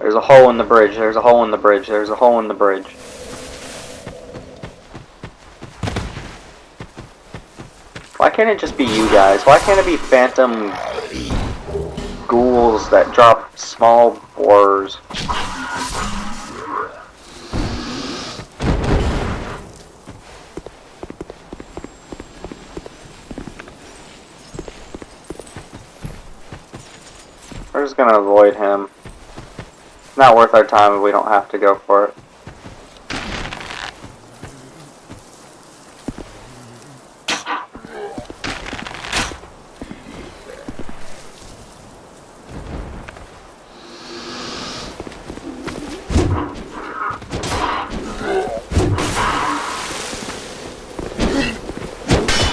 There's a hole in the bridge. There's a hole in the bridge. There's a hole in the bridge. Why can't it just be you guys? Why can't it be phantom ghouls that drop small borers? We're just gonna avoid him. Not worth our time if we don't have to go for it.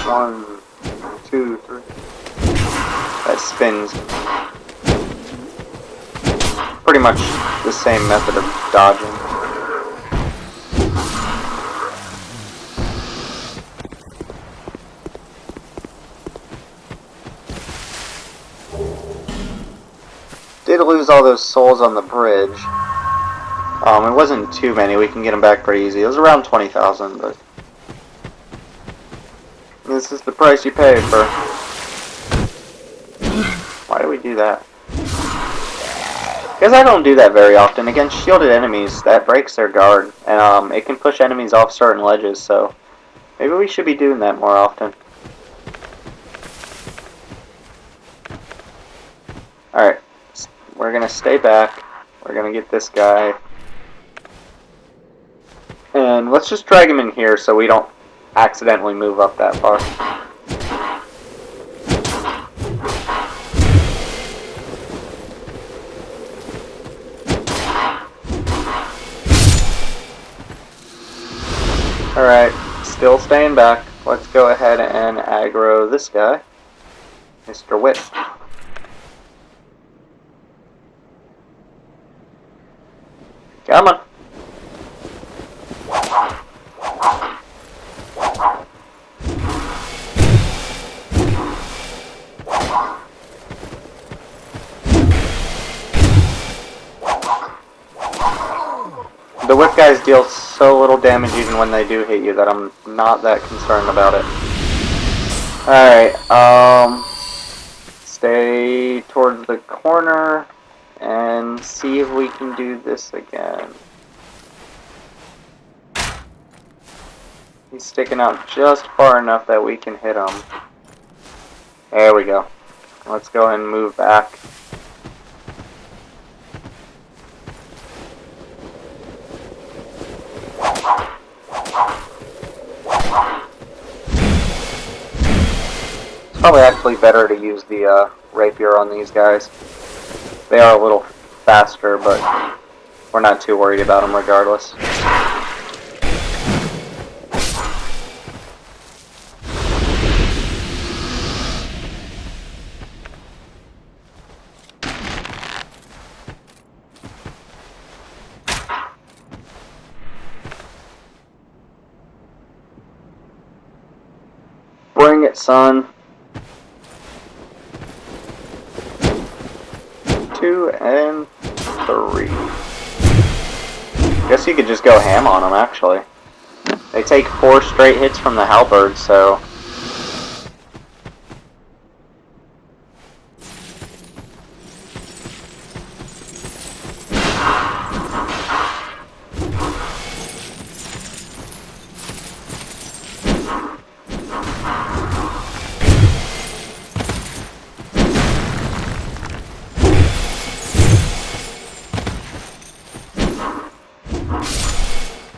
One, two, three. That spins. Pretty much the same method of dodging. Did lose all those souls on the bridge. It wasn't too many. We can get them back pretty easy. It was around 20,000, but this is the price you pay for. Why do we do that? Because I don't do that very often. Against shielded enemies, that breaks their guard. And it can push enemies off certain ledges, so maybe we should be doing that more often. Alright, we're gonna stay back. We're gonna get this guy. And let's just drag him in here so we don't accidentally move up that far. Alright, still staying back. Let's go ahead and aggro this guy, Mr. Whip. Come on. The whip guys deal so little damage even when they do hit you that I'm not that concerned about it. Alright, stay towards the corner and see if we can do this again. He's sticking out just far enough that we can hit him. There we go. Let's go ahead and move back. It's probably actually better to use the rapier on these guys. They are a little faster, but we're not too worried about them regardless. Bring it, son. 2 and 3. Guess you could just go ham on them, actually. They take 4 straight hits from the halberd, so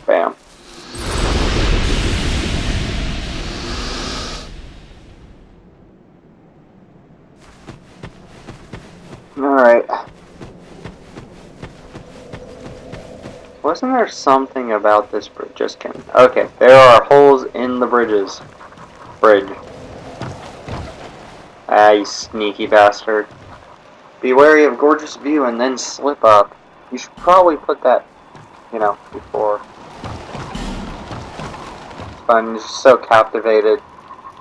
bam. Alright. Wasn't there something about this bridge? Just kidding. Okay, there are holes in the bridge. Ah, you sneaky bastard. Be wary of gorgeous view and then slip up. You should probably put that, you know, before. I'm just so captivated.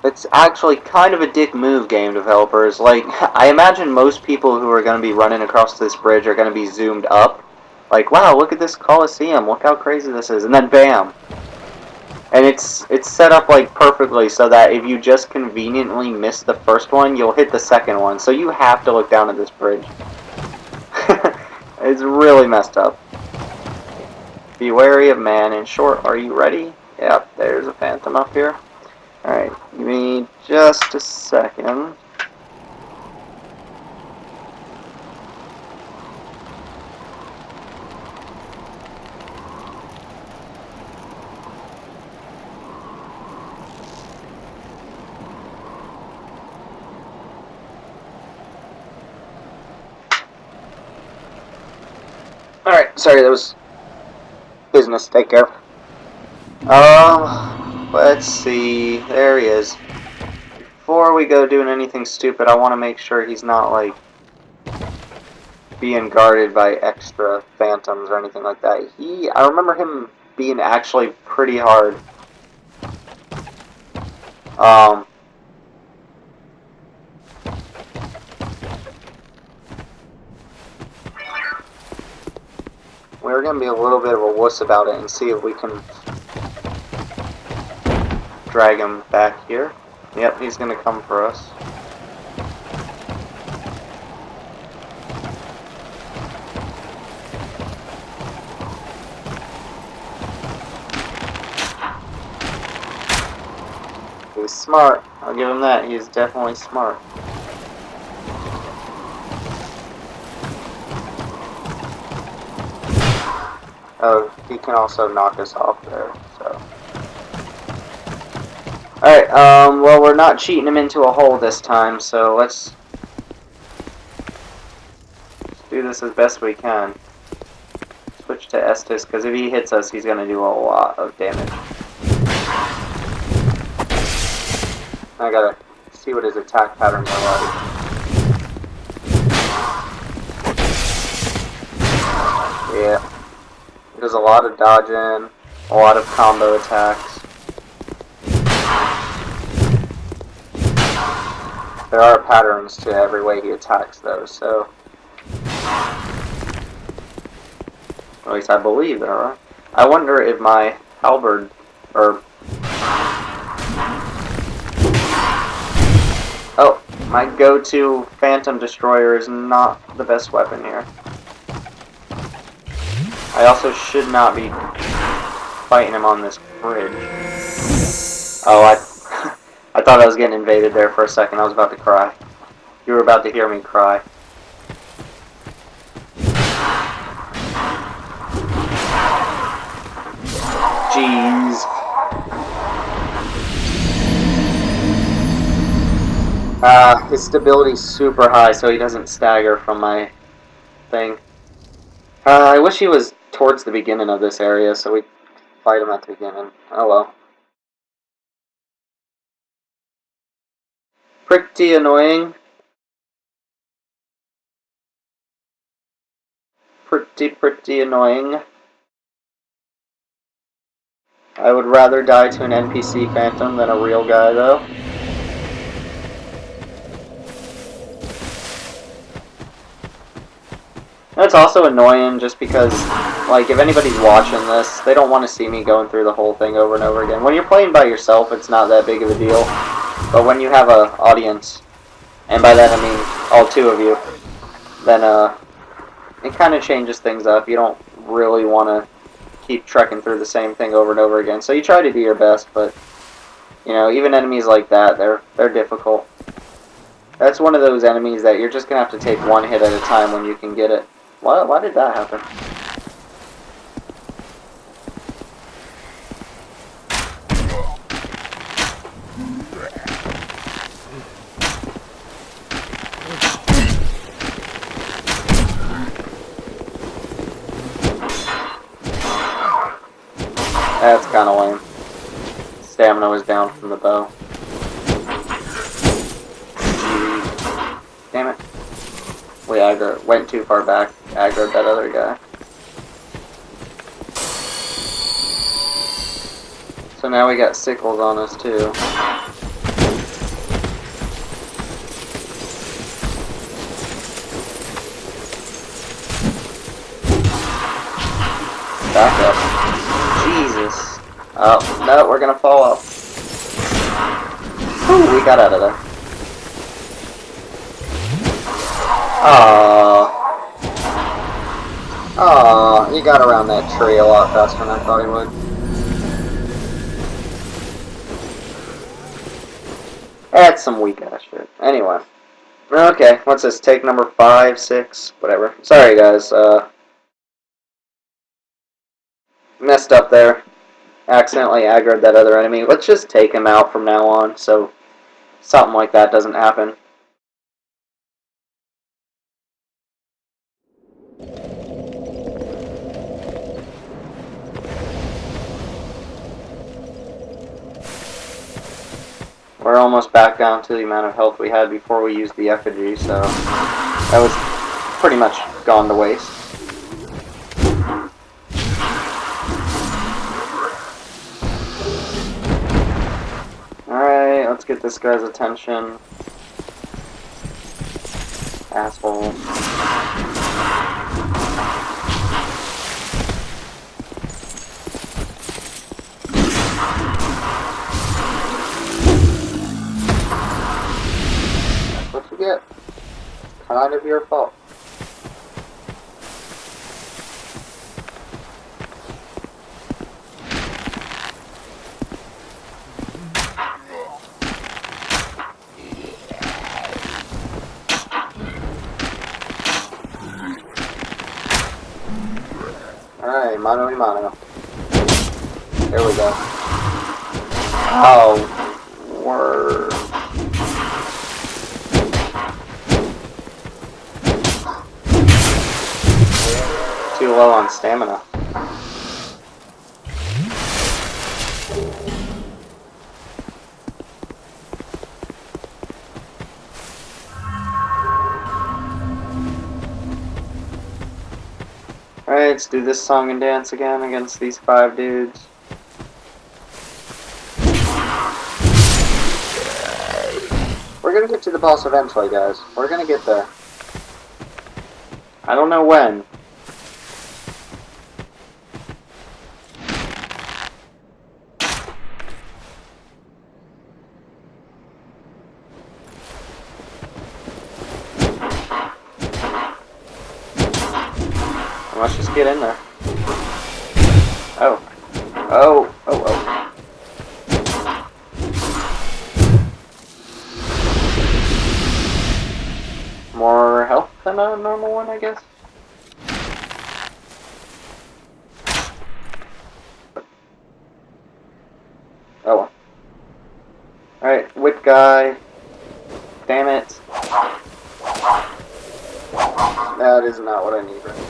It's actually kind of a dick move, game developers. Like, I imagine most people who are going to be running across this bridge are going to be zoomed up. Like, wow, look at this Coliseum, look how crazy this is, and then bam! And it's set up like perfectly so that if you just conveniently miss the first one, you'll hit the second one. So you have to look down at this bridge. It's really messed up. Be wary of man. In short, are you ready? Yep, there's a phantom up here. Alright, give me just a second. Alright, sorry, that was business. Take care. Let's see. There he is. Before we go doing anything stupid, I want to make sure he's not, like, being guarded by extra phantoms or anything like that. I remember him being actually pretty hard. We're going to be a little bit of a wuss about it and see if we can drag him back here. Yep, he's going to come for us. He's smart. I'll give him that. He's definitely smart. Oh, he can also knock us off there, so. Alright, well, we're not cheating him into a hole this time, so let's do this as best we can. Switch to Estes, because if he hits us, he's going to do a lot of damage. I gotta see what his attack patterns are like. Yeah. There's a lot of dodging, a lot of combo attacks. There are patterns to every way he attacks though, so... At least I believe there are. I wonder if my halberd, or... Oh, my go-to Phantom Destroyer is not the best weapon here. I also should not be fighting him on this bridge. Oh, I thought I was getting invaded there for a second. I was about to cry. You were about to hear me cry. Jeez. His stability's super high, so he doesn't stagger from my thing. I wish he was towards the beginning of this area, so we fight him at the beginning. Oh well. Pretty annoying. Pretty annoying. I would rather die to an NPC phantom than a real guy, though. That's also annoying just because, like, if anybody's watching this, they don't want to see me going through the whole thing over and over again. When you're playing by yourself, it's not that big of a deal. But when you have an audience, and by that I mean all two of you, then it kind of changes things up. You don't really want to keep trekking through the same thing over and over again. So you try to do your best, but, you know, even enemies like that, they're difficult. That's one of those enemies that you're just going to have to take one hit at a time when you can get it. Why did that happen? That's kind of lame. Stamina was down from the bow. Damn it. We went too far back, aggroed that other guy. So now we got sickles on us too. Back up. Jesus. Oh, no, we're gonna fall off. Whew, we got out of there. Aww. Aww, he got around that tree a lot faster than I thought he would. That's some weak ass shit. Anyway. Okay, what's this? Take number 5, 6, whatever. Sorry guys, messed up there. Accidentally aggroed that other enemy. Let's just take him out from now on, so something like that doesn't happen. We're almost back down to the amount of health we had before we used the effigy, so that was pretty much gone to waste. Alright, let's get this guy's attention. Asshole. That's what you get. Kind of your fault. Alright, mano a mano. There we go. Oh, word. Too low on stamina. Alright, let's do this song and dance again against these 5 dudes. We're gonna get to the boss eventually, guys. We're gonna get there. I don't know when. Let's just get in there. Oh. Oh. Oh, oh. More health than a normal one, I guess? Oh well. Alright, whip guy. Damn it. That is not what I need right now.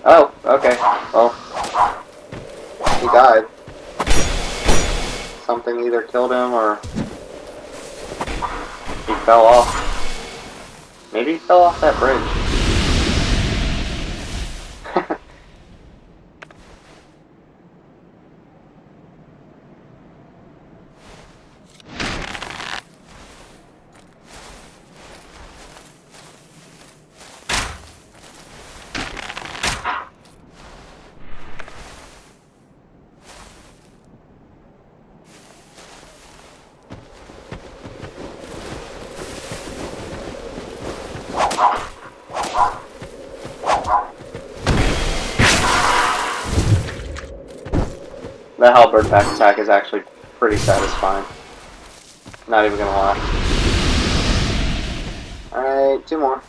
Oh, okay. Well, he died. Something either killed him or he fell off. Maybe he fell off that bridge. The halberd back attack is actually pretty satisfying. Not even gonna lie. Alright, 2 more.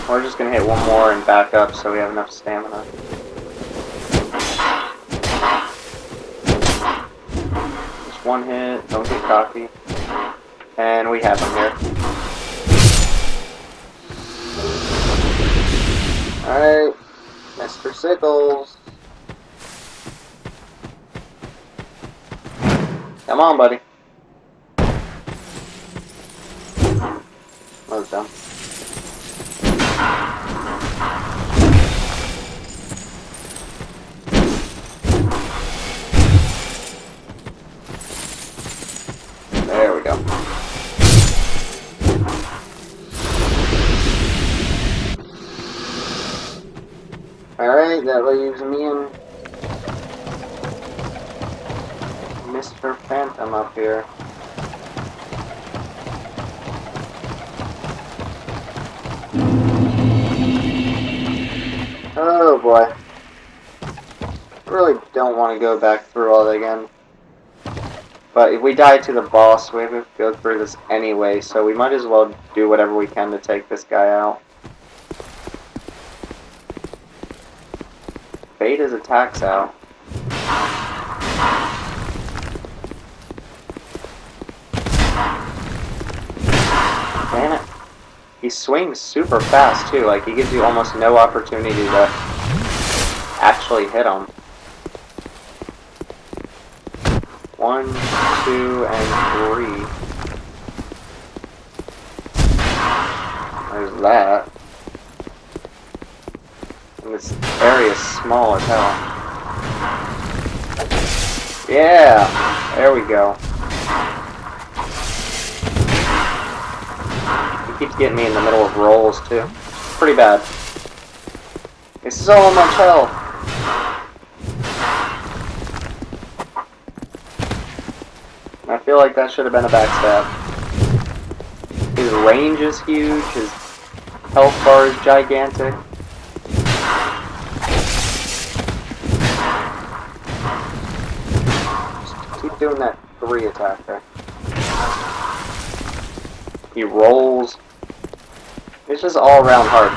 We're just gonna hit 1 more and back up so we have enough stamina. Just 1 hit, don't get cocky. And we have him here. Alright, Mr. Sickles. Come on, buddy. That was dumb. There we go. Alright, that leaves me and Mr. Phantom up here. Oh boy. I really don't want to go back through all that again. But if we die to the boss, we have to go through this anyway, so we might as well do whatever we can to take this guy out. Bait his attacks out. Damn it. He swings super fast too, like he gives you almost no opportunity to actually hit him. 1, 2, and 3. There's that. And this area is small as hell. Yeah! There we go. He keeps getting me in the middle of rolls too. Pretty bad. This is all much hell. I feel like that should have been a backstab. His range is huge, his health bar is gigantic. Just keep doing that 3 attack there. He rolls. It's just all around hard.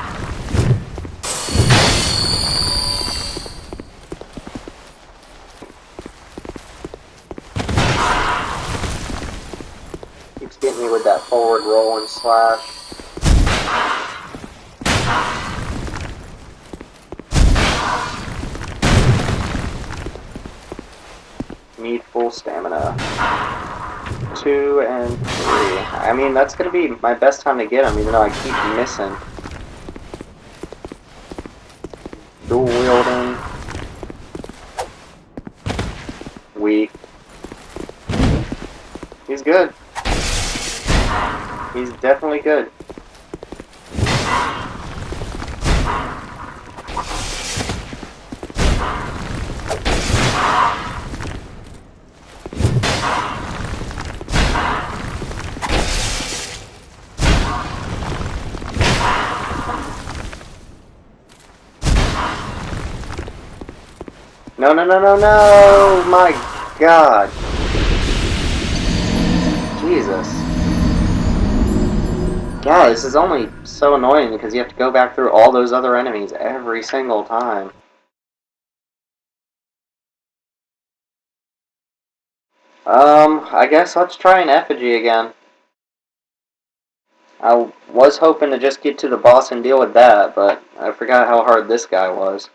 Keeps getting me with that forward roll and slash. Need full stamina. 2 and 3. I mean, that's gonna be my best time to get him, even though I keep missing. Dual wielding. Weak. He's good. He's definitely good. No, no, no, no, no! My God. Jesus. God, this is only so annoying because you have to go back through all those other enemies every single time. I guess let's try an effigy again. I was hoping to just get to the boss and deal with that, but I forgot how hard this guy was.